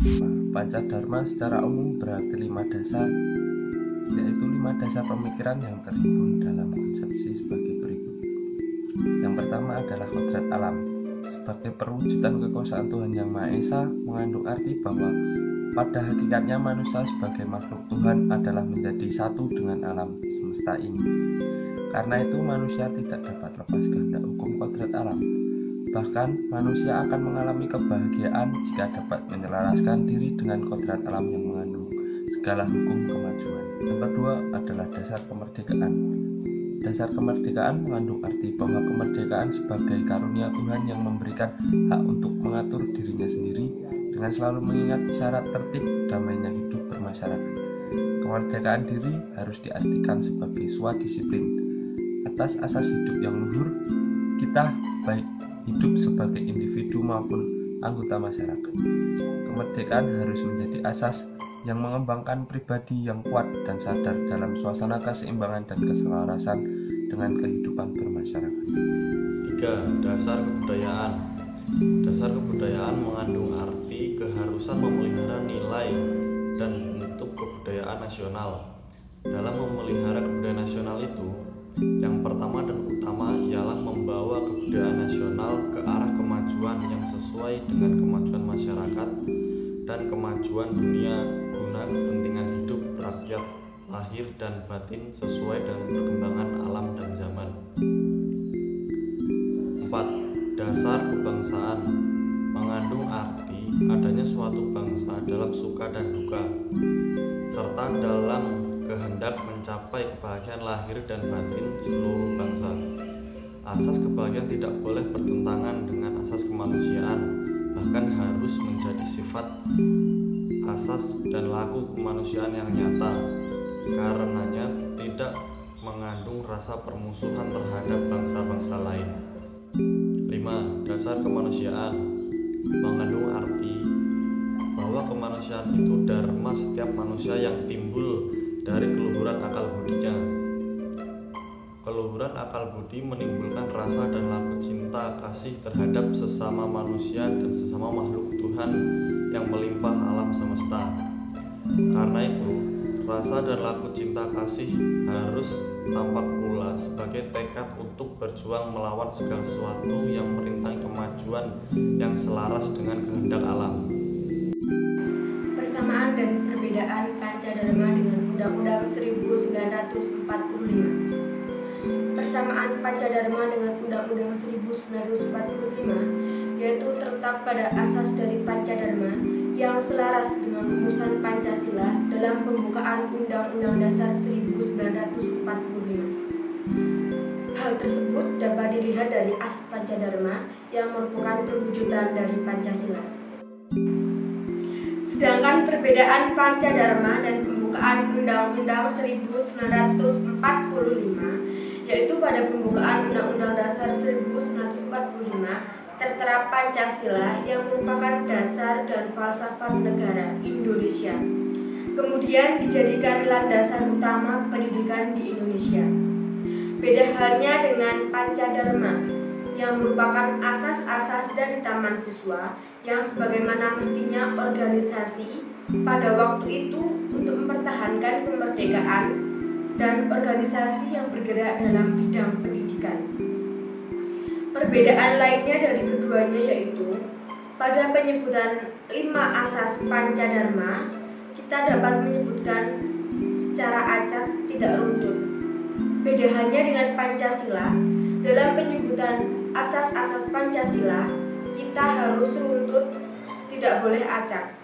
Pancadharma secara umum berarti 5 dasar, yaitu 5 dasar pemikiran yang terhimpun dalam konsepsi sebagai berikut. Yang pertama adalah kodrat alam. Sebagai perwujudan kekuasaan Tuhan Yang Maha Esa mengandung arti bahwa pada hakikatnya manusia sebagai makhluk Tuhan adalah menjadi satu dengan alam semesta ini. Karena itu manusia tidak dapat lepas kehendak hukum kodrat alam. Bahkan manusia akan mengalami kebahagiaan jika dapat menyelaraskan diri dengan kodrat alam yang mengandung segala hukum kemajuan. Yang kedua adalah dasar kemerdekaan. Dasar kemerdekaan mengandung arti bahwa kemerdekaan sebagai karunia Tuhan yang memberikan hak untuk mengatur dirinya sendiri dengan selalu mengingat syarat tertib damainya hidup bermasyarakat. Kemerdekaan diri harus diartikan sebagai swadisiplin. Atas asas hidup yang luhur, kita baik hidup sebagai individu maupun anggota masyarakat. Kemerdekaan harus menjadi asas yang mengembangkan pribadi yang kuat dan sadar dalam suasana keseimbangan dan keselarasan dengan kehidupan bermasyarakat. 3. Dasar kebudayaan. Dasar kebudayaan mengandung arti keharusan memelihara nilai dan bentuk kebudayaan nasional. Dalam memelihara kebudayaan nasional itu, yang pertama dan utama ialah membawa kebudayaan nasional ke arah kemajuan yang sesuai dengan kemajuan masyarakat dan kemajuan dunia guna kepentingan hidup rakyat lahir dan batin sesuai dengan perkembangan alam dan zaman. 4. Dasar kebangsaan mengandung arti adanya suatu bangsa dalam suka dan duka serta dalam kehendak mencapai kebahagiaan lahir dan batin seluruh bangsa. Asas kebahagiaan tidak boleh bertentangan dengan asas kemanusiaan, bahkan harus menjadi sifat, asas, dan laku kemanusiaan yang nyata. Karenanya tidak mengandung rasa permusuhan terhadap bangsa-bangsa lain. 5. Dasar kemanusiaan mengandung arti bahwa kemanusiaan itu dharma setiap manusia yang timbul dari keluhuran akal budinya. Keluhuran akal budi menimbulkan rasa dan laku cinta kasih terhadap sesama manusia dan sesama makhluk Tuhan yang melimpah alam semesta. Karena itu, rasa dan laku cinta kasih harus tampak pula sebagai tekad untuk berjuang melawan segala sesuatu yang merintangi kemajuan yang selaras dengan kehendak alam. Persamaan dan perbedaan Pancadharma dengan Undang-Undang 1945. Persamaan Pancadharma dengan Undang-Undang 1945 yaitu terletak pada asas dari Pancadharma yang selaras dengan rumusan Pancasila dalam pembukaan Undang-Undang Dasar 1945. Hal tersebut dapat dilihat dari asas Pancadharma yang merupakan perwujudan dari Pancasila. Sedangkan perbedaan Pancadharma dan pembukaan Undang-Undang 1945 yaitu pada pembukaan Undang-Undang Dasar 1945 tertera Pancasila yang merupakan dasar dan falsafat negara Indonesia, kemudian dijadikan landasan utama pendidikan di Indonesia. Beda halnya dengan Pancadharma yang merupakan asas-asas dari taman siswa yang sebagaimana mestinya organisasi pada waktu itu untuk mempertahankan kemerdekaan dan organisasi yang bergerak dalam bidang pendidikan. Perbedaan lainnya dari keduanya yaitu pada penyebutan 5 asas Pancadharma kita dapat menyebutkan secara acak tidak runtut. Beda halnya dengan Pancasila, dalam penyebutan asas-asas Pancasila kita harus runtut, tidak boleh acak.